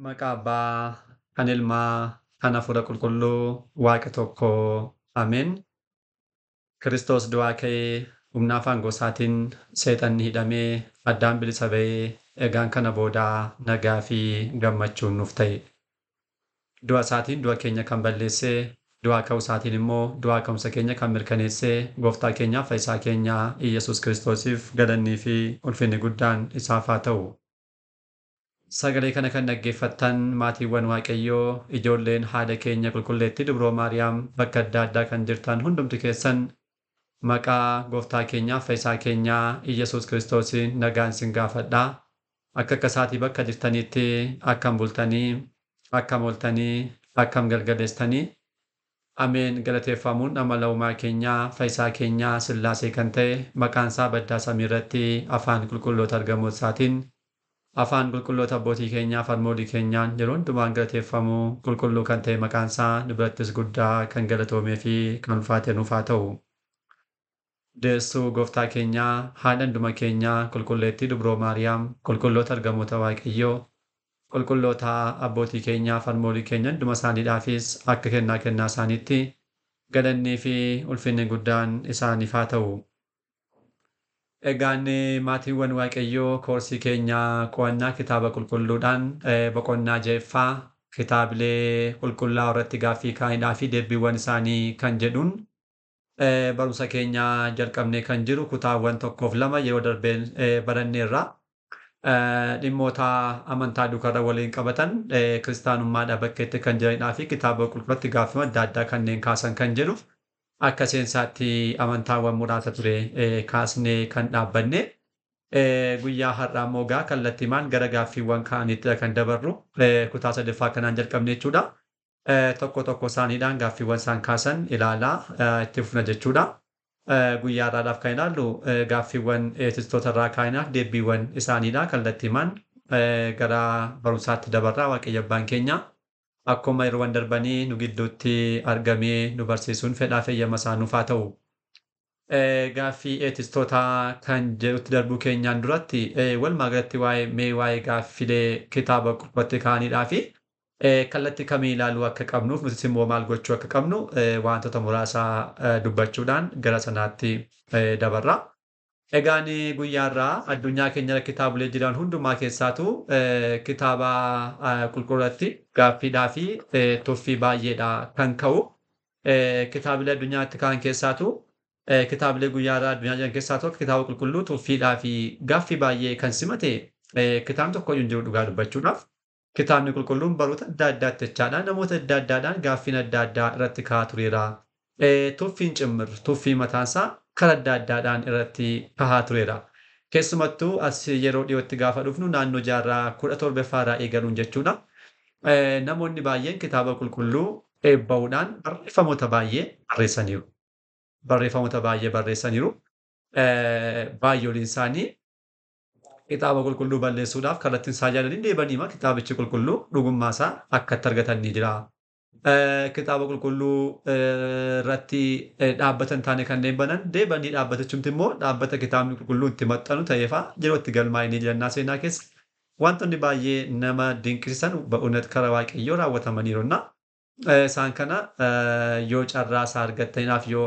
Maqaa Abbaa, kan Ilmaa, kan Hafuura Qulqulluu, Waaqa tokkoo. Ameen. Kiristoos du'aa ka'ee humna afaan gosaatiin seexanni hidhamee addaan bilisa ba'ee egaan kana boodaa nagaa fi gammachuun nuuf ta'e. Du'a isaatiin du'a keenya kan balleessee, du'aa ka'uu isaatiin immoo du'aa ka'umsa keenya kan mirkaneessee Gooftaa keenyaaf Fayyisaa keenya Iyesuus Kiristoosiif galannii fi ulfinni guddaan isaaf haa ta'u. Sagalee kana kan dhaggeeffattan maatiiwwan Waaqayyoo, ijoolleen haadha keenya qulqulleettii Dubroo Maariyaam bakka adda addaa kan jirtan hundumti keessan maqaa Gooftaa keenyaa Fayyisaa keenyaa Iyesuus Kiristoosiin nagaan isin gaafadhaa. Akka isaatii bakka jirtanitti akkam bultanii, akkam ooltanii, akkam galgaleessitanii. Ameen galateeffamuun amala uumaa keenyaa Fayyisaa keenyaa Sillaasee kan ta'e maqaan isaa baddaa samii irratti afaan qulqulloota argamuu isaatiin afaan qulqulloota abbootii keenyaa harmoolii keenyaan yeroo hundumaan galateeffamuu qulqulluu kan ta'e maqaan isaa nu birattis guddaa kan galatoomee fi kan ulfaate nuuf haa ta'u. Deessuu Gooftaa keenyaa haadha hunduma keenyaa qulqulleettii Dubroo Maariyaam qulqulloota argamoota Waaqayyoo qulqulloota abbootii keenyaa harmoolii keenya hunduma isaaniidhaafis akka kennaa isaaniitti galannii fi ulfinni guddaan isaaniif haa ta'u. Egaan maatiiwwan Waaqayyoo koorsii keenyaa qo'annaa kitaaba qulqulluudhaan boqonnaa ja'affaa kitaabilee qulqullaa'oo irratti gaaffii kaa'idhaa fi deebiiwwan isaanii kan jedhuun barumsa keenyaa jalqabnee kan jiru kutaawwan 1-2 yeroo darbeen baranneerra. Dhimmoota amantaa duukarra waliin qabatan kiristaanummaadhaa bakka itti kan jiranidhaa fi kitaaba qulqulluutti gaaffii adda addaa kanneen kaasan kan jedhu. Akka seensaatti amantaawwan muraasa ture kaasnee kan dhaabbanne guyyaa har'aa immoo kallattiimaan gara gaaffiiwwan kaaniittidha kan dabarru kutaa sadaffaa kanaan jalqabne jechuudha. Tokko isaaniidhaan gaaffiiwwan isaan kaasan ilaalaa itti fufna jechuudha. Guyyaa har'aadhaaf kan ilaallu gaaffiiwwan eesistoota irraa kaa'inaaf deebiiwwan isaaniidha kallattiimaan gara barumsaatti dabarraa Waaqayyo Abbaan keenya. Akkuma yeroowwan darbanii nu gidduutti argamee nu barsiisuun fedhaa fi eeyyama isaa nuuf haa ta'u. Gaaffii eetistootaa kan jedhutti darbuu keenyaan duratti walumaa galatti waa'ee gaaffilee kitaaba qulqulluutti kaa'aniidhaa fi kallattii kamii ilaaluu akka qabnuuf nutis immoo maal gochuu akka qabnu wantoota muraasaa dubbachuudhaan gara sanaatti dabarra. Egaan guyyaa irraa addunyaa keenya kitaabilee jiran hundumaa keessaatu kitaaba qulqulluutti gaaffiidhaa fi tuffii baay'eedha kan ka'u. Kitaabilee addunyaatti ka'an keessaatu kitaabilee guyyaa irraa addunyaa jiran keessaatu kitaaba qulqulluu tuffiidhaa fi gaaffii baay'ee kan simate kitaabni tokkoyyuu hin jiru dhugaa dubbachuudhaaf. Kitaabni qulqulluun baroota adda addaatti jechaadha. Namoota adda addaadhaan gaaffiin adda addaa irratti ka'aa tureera. Tuffiin cimmir tuffii mataansaa karaa adda addaadhaan irratti kahaa tureera. Keessumattuu as yeroo dhiyootti gaafa dhufnu naannoo jaarraa 17ffaa irraa eegaluun jechuudha. Namoonni baay'een kitaaba qulqulluu eebba'uudhaan barreeffamoota baay'ee barreessaniiru. Barreeffamoota baay'ee barreessaniiru. Baay'ooliin isaanii kitaaba qulqulluu balleessuudhaaf kallattiin isaa jaalanii deebaniima kitaabichi qulqulluu dhugummaa isaa akka itti argatan ni jira. Kitaaba qulqulluu irratti dhaabbatan taane kanneen banan deebanii dhaabbatichumti immoo dhaabbata kitaabni qulqulluu itti maxxanu ta'eefaa yeroo itti galmaa'anii jirannaa seenaa keessa wantoonni baay'ee nama dinqisiisan ba'uunat karaa Waaqayyoo raawwatamaniirunna. Isaan kana yoo carraa isaa argattaniif yoo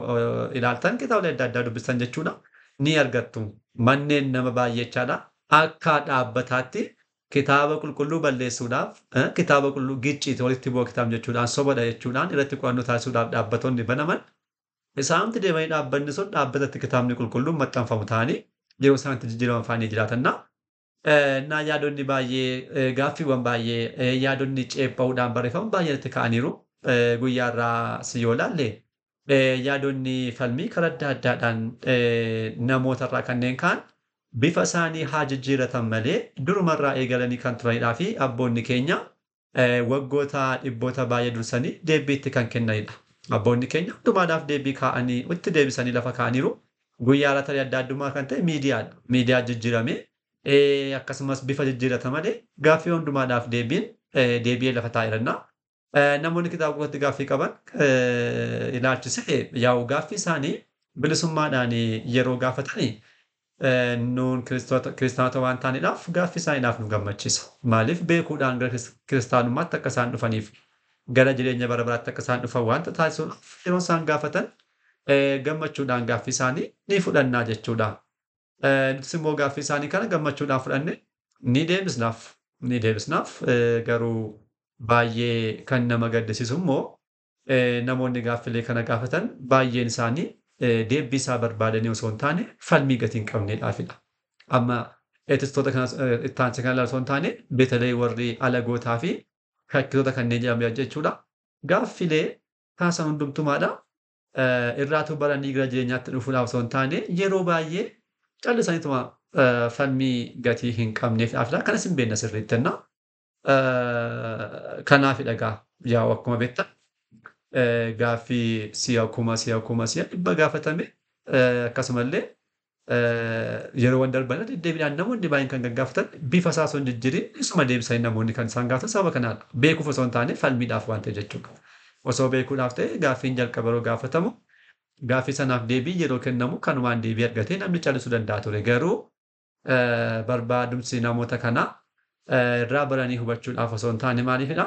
ilaaltan kitaabilee adda addaa dubbistan jechuudha ni argattu. Manneen nama baay'eechaadha. Akka dhaabbataatti kitaaba qulqulluu balleessuudhaaf kitaaba qulqulluu gicciiti walitti bu'aa kitaaba jechuudhaan sobadha jechuudhaan irratti qo'annoo taasisuudhaaf dhaabbattoonni banaman isaanti deemanii dhaabbanni sun dhaabbatatti kitaabni qulqulluun maxxanfamu ta'anii yeroo isaanitti jijjiirama afaanii jiraatanna. Naa yaadonni baay'ee gaaffiiwwan baay'ee yaadonni ceephaa'uudhaan barreeffamu baay'eetti ka'aniiru guyyaa irraa si yoo ilaalle yaadonni falmii karaa adda addaadhaan namoota irraa kanneen ka'an bifa isaanii haa jijjiiratan malee durumarraa eegalanii kan turanidhaa fi abboonni keenya waggoota dhibboota baay'ee dursanii deebiitti kan kennanidha. Abboonni keenya hundumaadhaaf deebii kaa'anii itti deebisanii lafa kaa'aniiru. Guyyaa irra tarii adda addummaa kan ta'e miidiyaadha. Miidiyaa jijjiirame akkasumas bifa jijjiirata malee gaaffii hundumaadhaaf deebi'ee lafa taa'eeranna. Namoonni kitaaba qulqulluutti gaaffii qaban ilaalchisee yaa'u gaaffii isaanii bilisummaadhaan yeroo gaafatanii nuun kiristaanota waan taaneedhaaf gaaffii isaaniidhaaf nu gammachiisa. Maaliif beekuudhaan gara kiristaanummaatti akka isaan dhufaniif gara jireenya bara baraatti akka isaan dhufan waanta taasisuudhaaf yeroo isaan gaafatan gammachuudhaan gaaffii isaanii ni fudhannaa jechuudha. Nutis immoo gaaffii isaanii kana gammachuudhaan fudhanne ni deebisnaaf. Ni deebisnaaf garuu baay'ee kan nama gaddisiisu immoo namoonni gaaffilee kana gaafatan baay'een isaanii deebii isaa barbaadanii osoo hin taane falmii gatii hin qabneedhaafidha. Amma eetistoota kanas itti aansee kan ilaalu osoo hin taane beetalee warri alagootaa fi shakkisoota kanneen jedhaman jechuudha. Gaaffilee kaasan hundumtumaadha. Irraatuu baranii gara jireenyaatti dhufuudhaaf osoo hin taane yeroo baay'ee callisaniituma falmii gatii hin qabneefidhaafidha. Kanas hin beekna sirriitti jennaa. Kanaafidha egaa yaa'u akkuma beektan gaaffii si'a dhibba gaafatame akkasumallee yeroowwan darban deddeebiidhaan namoonni baay'een kan gaggaafatan bifa isaa osoo hin jijjiirin isuma deebisanii namoonni kan isaan gaafatan sababa kanaadha. Beekuuf osoo hin taane falmiidhaaf waan ta'e jechuudha. Osoo beekuudhaaf ta'e gaaffiin jalqaba yeroo gaafatamu gaaffii sanaaf deebii yeroo kennamu kanumaan deebii argatee namni callisuu danda'a ture. Garuu barbaadumsi namoota kanaa irraa baranii hubachuudhaaf osoo hin taane maaliifidha?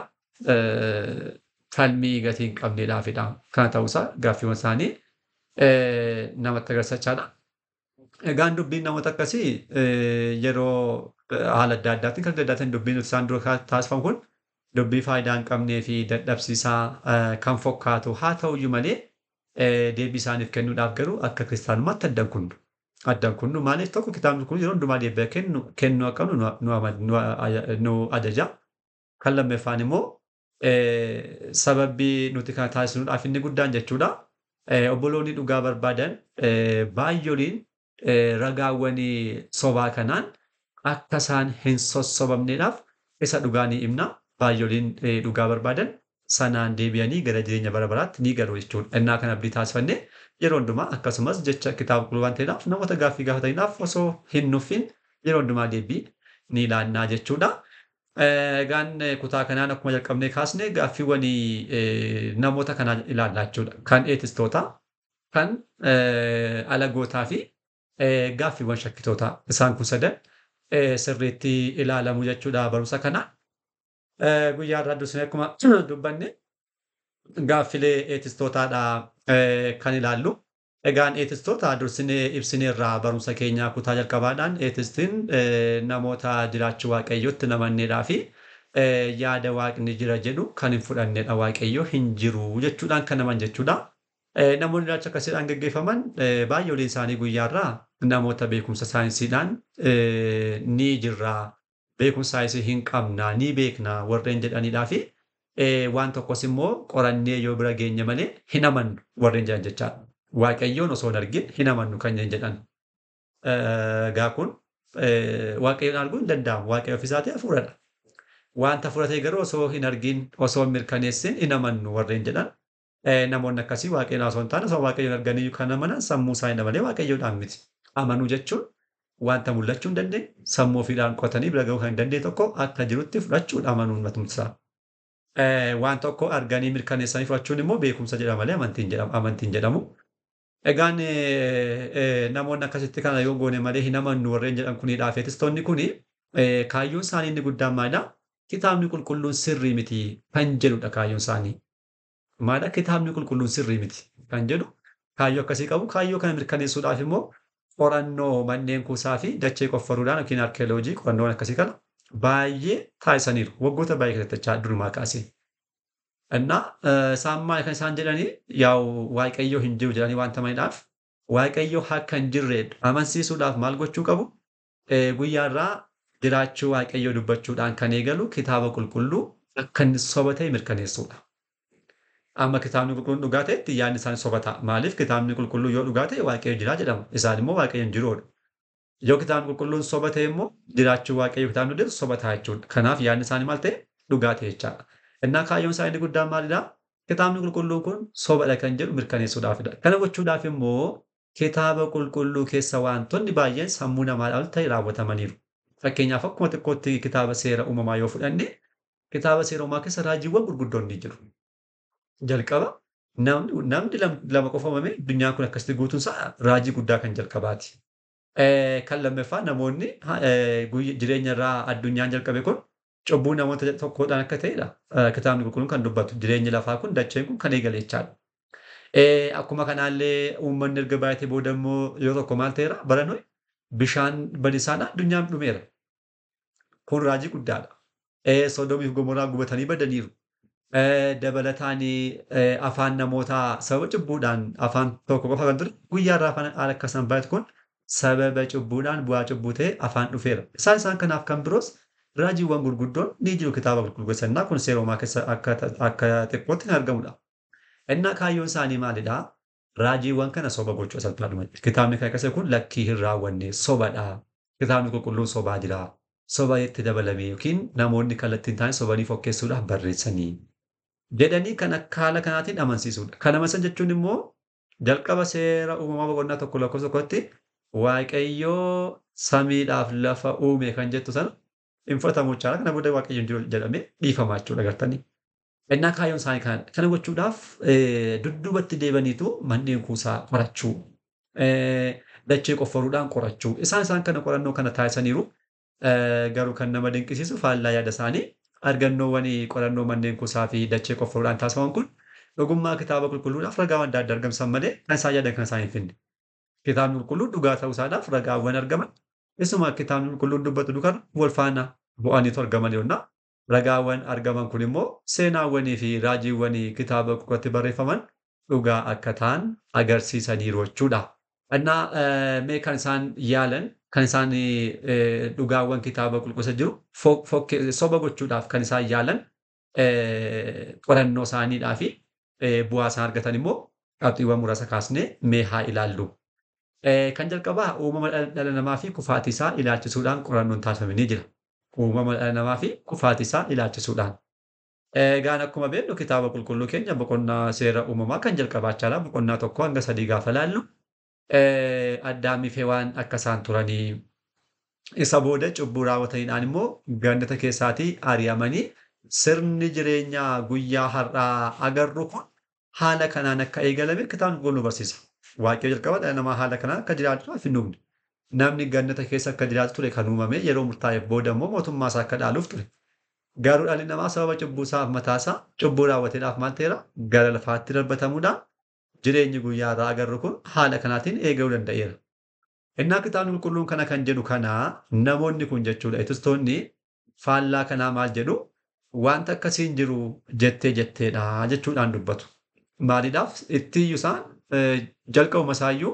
Falmii gatii hin qabneedhaafidha. Kana ta'uusaa gaaffiiwwan isaanii namatti agarsiisaadha. Egaan dubbiin namoota akkasii yeroo haala adda addaatiin kan adda addaatiin dubbiin isaan dura taasifamu kun dubbii faayidaa hin qabnee fi dadhabsiisaa kan fakkaatu haa ta'uyyuu malee deebii isaaniif kennuudhaaf garuu akka kiristaanummaatti addan kunnu. Addan kunnu maaliif tokko kitaabni kun yeroo hundumaa deebi'ee kennuu akka nu ajaja. Kan lammaffaan immoo sababii nuti kana taasisuudhaaf inni guddaan jechuudha. Obboloonni dhugaa barbaadan baay'ooliin ragaawwan sobaa kanaan akka isaan hin sossobamneedhaaf isa dhugaa ni himna. Baay'ooliin dhugaa barbaadan sanaan deebi'anii gara jireenya bara baraatti ni galu jechuudha. Innaa kana abdii taasifannee yeroo hundumaa akkasumas jecha kitaaba qulqulluu waan ta'eedhaaf namoota gaaffii gaafataniidhaaf osoo hin nuffin yeroo hundumaa deebii ni laannaa jechuudha. Egaan kutaa kanaan akkuma jalqabnee kaasne gaaffiiwwan namoota kanaa ilaallaa jechuudha. Kan eetistoota, kan alagootaa fi gaaffiiwwan shakkitootaa isaan kun sadan sirriitti ilaalamu jechuudha barumsa kanaa. Guyyaa irraa dursine akkuma dubbanne gaaffilee eetistootaadhaa kan ilaallu. Egaan eetistoota dursinee ibsineerraa barumsa keenyaa kutaa jalqabaadhaan eetistiin namoota jiraachuu waaqayyootti namanneedhaa fi yaada waaqni jira jedhu kan hin fudhanneedha. Waaqayyoo hin jiru jechuudhaan kan naman jechuudha. Namoonni ilaalcha akkasiidhaan gaggeeffaman baay'ooliin isaanii guyyaarraa namoota beekumsa saayinsiidhaan ni jirra. Beekumsa saayinsii hin qabna ni beekna warreen jedhaniidhaa fi waan tokkos immoo qorannee yoo bira geenye malee hin amannu warreen jedhan jechaadha. Waaqayyoon osoo hin argin hin amannu kan jedhan. Egaa kun waaqayyoon arguu hin danda'amu. Waaqayyo ofiisaatii hafuuradha. Wanta fudhatee garuu osoo hin argin osoo hin mirkaneessin hin amannu warreen jedhan. Namoonni akkasii waaqayyoon osoo hin taane osoo waaqayyoon arganii kan amanan sammuu isaanii malee waaqayyoodhaan miti. Amanuu jechuun wanta mul'achuu hin dandeenye sammuu ofiidhaan qotanii bira ga'uu kan hin dandeenye tokko akka jirutti fudhachuudha amanuun matumsaa. Waan tokko arganii mirkaneessanii fudhachuun immoo beekumsa jedhama malee amantiin jedhamu. Egaan namoonni akkasitti kana yoo goone malee hin amannu warreen jedhan kuniidhaaf eetistoonni kuni kaayyoon isaanii inni guddaan maalidha? Kitaabni qulqulluun sirrii miti kan jedhudha kaayyoon isaanii. Maalidha? Kitaabni qulqulluun sirrii miti kan jedhu kaayyoo akkasii qabu. Kaayyoo kana mirkaneessuudhaaf immoo qorannoo manneen kuusaa fi dachee qofforuudhaan yookiin arkeeoloojii qorannoon akkasii kana baay'ee taasisaniiru. Waggoota baay'ee keessatti durumaa kaasee. Innaa isaan maal kan isaan jedhanii yaa'u waaqayyoo hin jiru jedhanii waan ta'aniidhaaf waaqayyoo akka hin jirre amansiisuudhaaf maal gochuu qabu? Guyyaarraa jiraachuu waaqayyoo dubbachuudhaan kan eegalu kitaaba qulqulluu akka inni soba ta'e mirkaneessuudha. Amma kitaabni qulqulluun dhugaa ta'etti yaadni isaanii soba ta'a. Maaliif kitaabni qulqulluu yoo dhugaa ta'e waaqayyo jira jedhama. Isaan immoo waaqayyo hin jiruudha. Yoo kitaabni qulqulluun soba ta'e immoo jiraachuu waaqayyo kitaabni jedhu soba ta'a jechuudha. Kanaaf yaadni isaanii maal ta'e dhugaa ta'e jechaadha. Innaa kaayyoon isaanii guddaan maalidha? Kitaabni qulqulluun kun sobadha kan jedhu mirkaneessuudhaafidha. Kana gochuudhaaf immoo kitaaba qulqulluu keessa wantoonni baay'een sammuu namaadhaan ta'e raawwatamaniiru. Fakkeenyaaf akkuma xiqqootti kitaaba seera uumamaa yoo fudhanne kitaaba seera uumamaa keessa raajiiwwan gurguddoon ni jiru. Jalqaba namni lama qofa uumame addunyaan kun akkasitti guutuun isaa raajii guddaa kan jalqabaati. Kan lammaffaa namoonni jireenya irraa addunyaan jalqabe kun cubbuu namoota tokkoodhaan akka ta'edha. Kitaabni qulqulluun kan dubbatu jireenyi lafaa kun dacheen kun kan eegale jechaadha. Akkuma kanaallee uummanni erga baay'atee booda immoo yoo tokko maal ta'eera bara Nohi bishaan badisaadhaan addunyaan dhumeera. Kun raajii guddaadha. Sodoomii fi Gomoraa gubatanii badaniiru. Dabalataan afaan namootaa sababa cubbuudhaan afaan tokko qofa kan ture guyyaa irraa afaan akka isaan baay'atu kun sababa cubbuudhaan bu'aa cubbuu ta'e afaan dhufeera. Isaan kanaaf kan biroos raajiiwwan gurguddoon ni jiru kitaaba qulqulluu keessaa kun seera uumaa keessa akka xiqqootti kan argamudha. Innaa kaayyoon isaanii maalidhaa? Raajiiwwan kana soba gochuu salphaadhumatti. Kitaabni kan akkasii kun lakkii hin raawwanne sobadha. Kitaabni qulqulluun sobaa jira. Soba itti dabalame yookiin namoonni kallattii hin taane sobanii fokkeessuudhaaf barreessanii jedhanii kan akka haala kanaatiin amansiisudha. Kana masan jechuun immoo jalqaba seera uumamaa boqonnaa tokko lakkoofsa tokkotti Waaqayyoo samiidhaaf lafa uume kan jettu sana hin fudhatamu jechaadha. Kana booda Waaqayyoon jiru jedhamee dhiifamaa jechuudha agartanii. Innaa kaayyoon isaanii kana gochuudhaaf dudduubatti deebaniitu manneen kuusaa qorachuu, dachee qofforuudhaan qorachuu. Isaan kana qorannoo kana taasisaniiru. Garuu kan nama dinqisiisu faallaa yaada isaanii argannoowwan qorannoo manneen kuusaa fi dachee qofforuudhaan taasifaman kun dhugummaa kitaaba qulqulluudhaaf ragaawwan adda addaa argamsan malee kan isaan yaadan kan isaan hin finne. Kitaabni qulqulluun dhugaa ta'uu isaadhaaf ragaawwan argaman isuma kitaabni qulqulluun dubbatu dukan wal faana bu'aniitu argaman yoonna ragaawwan argaman kun immoo seenaawwanii fi raajiiwwan kitaaba qulqulluutti barreeffaman dhugaa akka ta'an agarsiisaniiru jechuudha. Innaa mee kan isaan yaalan kan isaan dhugaawwan kitaaba qulqulluusa jiru soba gochuudhaaf kan isaan yaalan qorannoo isaaniidhaa fi bu'aa isaan argatan immoo qabxiiwwan muraasa kaasnee mee haa ilaallu. Kan jalqabaa uumama dhala namaa fi kufaatii isaa ilaalchisuudhaan qorannoon taasifame ni jira. Uumama dhala namaa fi kufaatii isaa ilaalchisuudhaan. Egaan akkuma beeknu kitaaba qulqulluu keenya boqonnaa seera uumamaa kan jalqabaachaadha. Boqonnaa 1 hanga 3 gaafa ilaallu Addaamii fi Hewaan akka isaan turanii isa booda cubbuu raawwataniidhaan immoo gannata keessaatii ari'amanii sirni jireenyaa guyyaa har'aa agarru kun haala kanaan akka eegalame kitaabni qulqulluun nu barsiisa. Waaqayyo jalqaba dhala namaa haala kanaan akka jiraatuudhaaf hin uumne. Namni gannata keessa akka jiraatu ture kan uumame yeroo murtaa'eef booda immoo mootummaa isaa akka dhaaluuf ture. Garuu dhalli namaa sababa cubbuu isaaf mataa isaa cubbuu raawwateedhaaf maal ta'eera? Gara lafaatti darbatamuudhaan jireenyi guyyaa irraa agarru kun haala kanaatiin eegaluu danda'eera. Innaa kitaabni qulqulluun kana kan jedhu kanaa namoonni kun jechuudha. Itistoonni faallaa kanaa maal jedhu wanta akkasiin jiru jetteedha jechuudhaan dubbatu. Maaliidhaaf ittiiyyuu isaan jalqabuma isaayyuu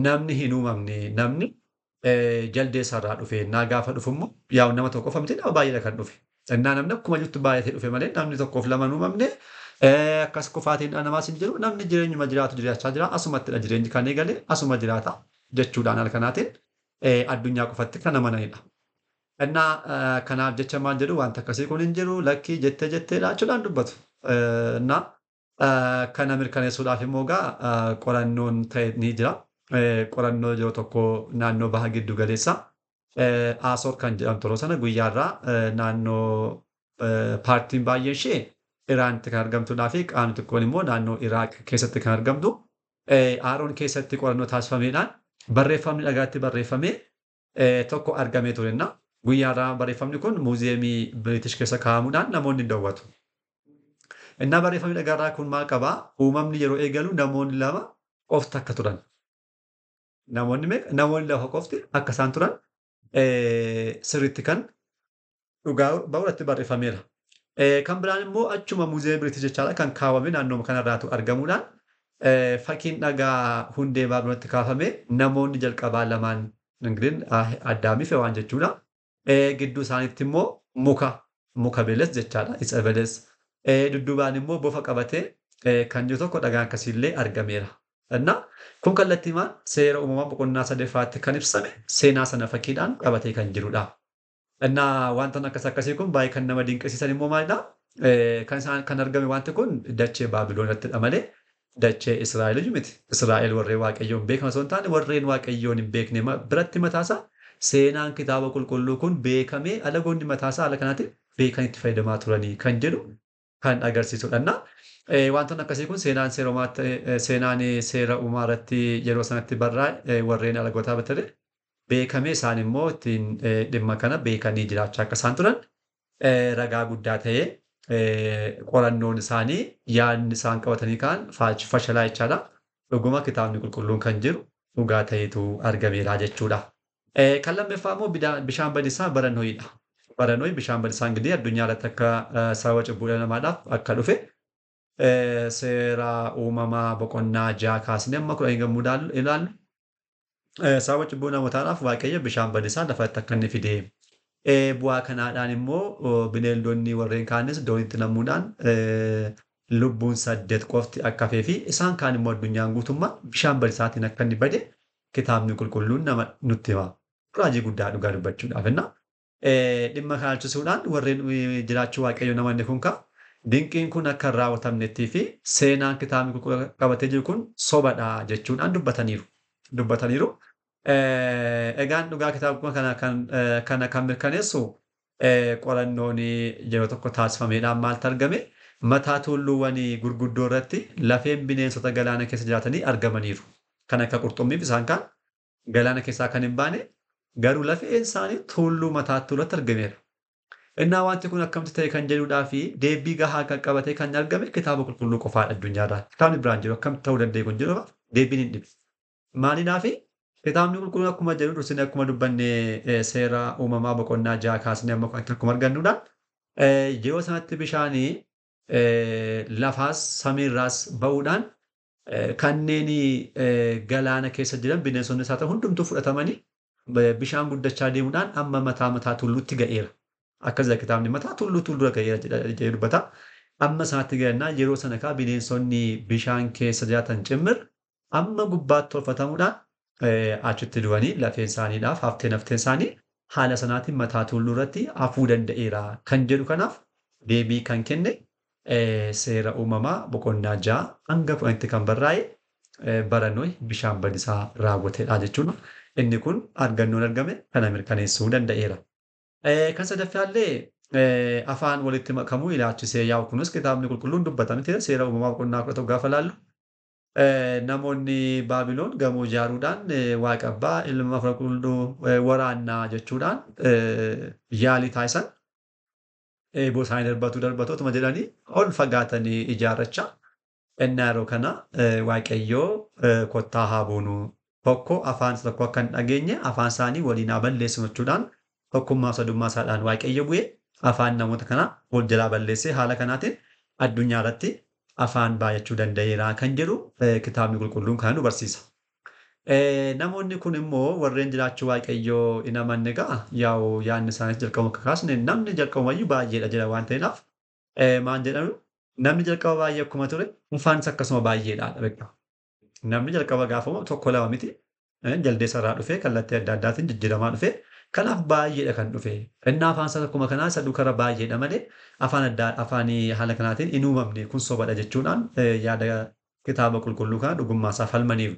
namni hin uumamne namni jaldeessa irraa dhufe innaa gaafa dhufu immoo yaa'u nama tokko qofa miti nama baay'eedha kan dhufe. Innaa namni akkuma jirtu baay'atee dhufe malee namni tokkoof lama hin uumamne akkas kufaatiin dhala namaas hin jiru namni jireenyuma jiraatu jiraachaa jira asumattidha jireenyi kan eegale asuma jiraata jechuudhaan haala kanaatiin addunyaa qofatti kan amananidha. Innaa kanaaf jecha maal jedhu wanta akkasii kun hin jiru lakkii jetteedha jechuudhaan dubbatu. Innaa kana mirkaneessuudhaaf immoo egaa qorannoon ta'e ni jira. Qorannoo yeroo tokko naannoo baha giddu galeessa Asoor kan jedhamtu yeroo sana guyyaarraa naannoo paartiin baay'een ishee Iraanitti kan argamtuudhaa fi qaamni xiqqoon immoo naannoo Iraaq keessatti kan argamtu Aaroon keessatti qorannoo taasifameedhaan barreeffamni dhagaatti barreeffamee tokko argamee turenna. Guyyaarraa barreeffamni kun muuziyeemii Biriitish keessa kaa'amuudhaan namoonni daawwatu. Innaa barreeffamni dhagaarraa kun maal qabaa? Uumamni yeroo eegalu namoonni lama qofti akka turan. Namoonni lafa qofti akka isaan turan sirriitti kan dhugaa ba'uudhaatti barreeffameera. Kan biraan immoo achuma muuziyeemii Biriitish jechaadha kan kaawwame naannoo kanarraatu argamuudhaan fakkiin dhagaa hundee Baabiloonitti kaafame namoonni jalqabaa lamaan Addaamii fi Hewaan jechuudha. Gidduu isaaniitti immoo muka beeles jechaadha. Isa beeles. Dudduubaan immoo bofa qabatee kan jiru tokko dhagaan akkasiillee argameera. Innaa kun kallattiimaan seera uumamaa boqonnaa 8 kan ibsame seenaa sana fakkiidhaan qabatee kan jirudha. Innaa wantoonni akkasii kun baay'ee kan nama dinqisiisan immoo maalidhaa? Kan argame wanti kun dachee Baabiloonittidha malee dachee Israa'el miti. Israa'el warreen Waaqayyoon beekan osoo hin taane warreen Waaqayyoon hin beekne biratti mataasaa seenaan kitaaba qulqulluu kun beekamee alagoonni mataasaa haala kanaatiin beekan itti fayyadamaa turanii kan jedhu kan agarsiisudha. Wantoonni akkasii kun seenaan seera uumaa irratti yeroo sanatti barraa'e warreen alagootaa batale beekamee isaan immoo ittiin dhimma kana beekanii jiraachaa akka isaan turan ragaa guddaa ta'ee qorannoon isaanii yaadni isaan qabatanii ka'an fashalaa jechaadha. Dhuguma kitaabni qulqulluun kan jiru dhugaa ta'etu argameera jechuudha. Kan lammaffaa immoo bishaan badisaa Baranooyidha. Baranooyi bishaan badisaa ingidihi addunyaa irratti akka sababa cubbuu dhala namaadhaaf akka dhufe seera uumamaa boqonnaa 6 kaasnee amma 10 yommuu ilaallu sababa cubbuu namootaadhaaf Waaqayyo bishaan badisaa lafatti akka inni fide. Bu'aa kanaadhaan immoo bineeldonni warreen kaanis doonitti namuudhaan lubbuun 8 qofti akka hafee fi isaan kaan immoo addunyaan guutummaa bishaan badisaatiin akka inni bade kitaabni qulqulluun nutti hima. Raajii guddaa dhugaa dubbachuudhaaf dhimma kana ilaalchisuudhaan warreen jiraachuu Waaqayyo namoonni kun ka'a. Dinqiin kun akka hin raawwatamnettii fi seenaan kitaabni qulqulluun qabatee jiru kun sobadha jechuudhaan dubbataniiru. Egaan dhugaa kitaaba kana kan mirkaneessu qorannoon yeroo tokko taasifameedhaan maaltu argame mataa tulluuwwanii gurguddoo irratti lafeen bineensota galaana keessa jiraatanii argamaniiru. Kan akka qurxummiif isaan kaan galaana keessaa kan hin baane garuu lafeen isaanii tulluu mataa tullatti argameera. Innaa wanti kun akkamitti ta'e kan jedhuudhaa fi deebii gahaa kan qabatee kan argame kitaaba qulqulluu qofaadha addunyaarraa. Kitaabni biraan jiru akkamitti ta'uu danda'e kun jiru deebiin hin dhibe. Maaliidhaa fi kitaabni qulqulluun akkuma jedhu dursinee akkuma dubbanne seera uumamaa boqonnaa 6 kaasnee amma akkuma argannuudhaan yeroo sanatti bishaanii lafaas samiirraas ba'uudhaan kanneen galaana keessa jiran bineensonni isaa ta'an hundumtuu fudhatamanii bishaan guddachaa deemuudhaan amma mataa tulluutti ga'eera. Akkasii kitaabni mataa tulluu ga'eera jedhee dubbata. Amma isaatti ga'annaa yeroo sana kaa bineensonni bishaan keessa jiraatan cimmir amma gubbaatti tolfatamuudhaan achitti du'anii lafeen isaaniidhaaf hafteen isaanii haala sanaatiin mataa tulluu irratti hafuu danda'eera kan jedhu kanaaf deebii kan kenne seera uumamaa boqonnaa 6 hanga 10tti kan barraa'e Baranooyi bishaan badisaa raawwateedha jechuudha. Inni kun argannoon argame kana mirkaneessuu danda'eera. Kan sadaffaallee afaan walitti makamuu ilaalchisee yaa'u kunis kitaabni qulqulluun dubbatame seera uumamaa boqonnaa 11 gaafa laallu namoonni Baabiloon gamoo ijaaruudhaan waaqa abbaa ilma afur qulqulluu waraannaa jechuudhaan yaalii taasisan eeboo isaanii darbatootuma jedhanii ol fagaatanii ijaarrachaa innaa yeroo kana Waaqayyoo kottaa haa buunu tokko afaan tokko akka hin dhageenye afaan isaanii waliin haa balleessinu jechuudhaan tokkummaa sadummaa isaadhaan Waaqayyo bu'ee afaan namoota kanaa wal jalaa balleessee haala kanaatiin addunyaa irratti afaan baay'achuu danda'eera kan jedhu kitaabni qulqulluun kan nu barsiisa. Namoonni kun immoo warreen jiraachuu Waaqayyoo hin amanne ga'a yaa'u yaadni isaaniis jalqabuma akka kaasne namni jalqabumayyuu baay'eedha jedha waan ta'eedhaaf maal jedhamu namni jalqaba baay'ee akkuma ture dhufaanis akkasuma baay'eedha. Namni jalqaba gaafamu tokko lama miti jaldeessa irraa dhufee kallattii adda addaatiin jijjiiramaa dhufee kanaaf baay'eedha kan dhufe. Inni afaan isaa akkuma kanaa isa duukarra baay'eedha malee afaanii haala kanaatiin hin uumamne kun sobadha jechuudhaan yaada kitaaba qulqulluu kana dhugummaa isaa falmaniiru.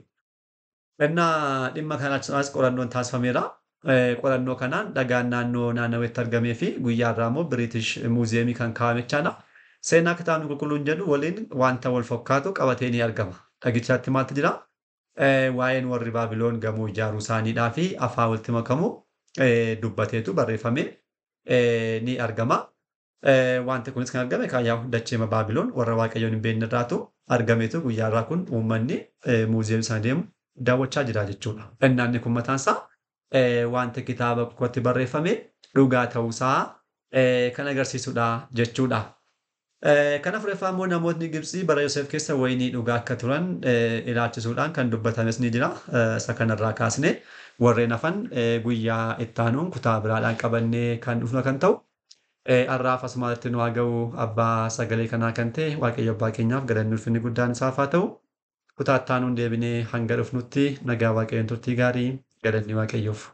Innaa dhimma kanaas qorannoon taasifameera. Qorannoo kanaan dhagaan naannaweetti argamee fi guyyaa irraa immoo Biriitish muuziyeemii kan kaa'ame jechaadha. Seenaa kitaabni qulqulluun jedhu waliin wanta wal fakkaatu qabatee ni argama. Dhagichaatti maaltu jira? Waa'een warri Baabiloon gamoo ijaaruu isaaniidhaa fi afaan walitti makamuu dubbateetu barreeffamee ni argama. Wanti kunis kan argame kaayyaa dacheema Baabiloon warra Waaqayyoon hin beekne irraatu argameetu guyyaa irraa kun uummanni muuziyeemii sana deemu daawwachaa jira jechuudha. Inni kun mataan isaa wanti kitaaba kootti barreeffame dhugaa ta'uusaa kan agarsiisudha jechuudha. Kana fureeffaa immoo namootni Gibxii bara Yoosef keessa wayinii dhugaa akka turan ilaalchisuudhaan kan dubbatames ni jira. Isa kanarraa kaasnee warreen hafan guyyaa itti aanuun kutaa biraadhaan qabannee kan dhufnu kan ta'u. Har'aaf asumaatti nu haa ga'u abbaa sagalee kanaa kan ta'e Waaqayyo abbaa keenyaaf galanni ulfinni guddaan isaaf haa ta'u. Kutaa itti aanuun deebinee hanga dhufnutti nagaa Waaqayyoon turtii gaarii galanni Waaqayyoof.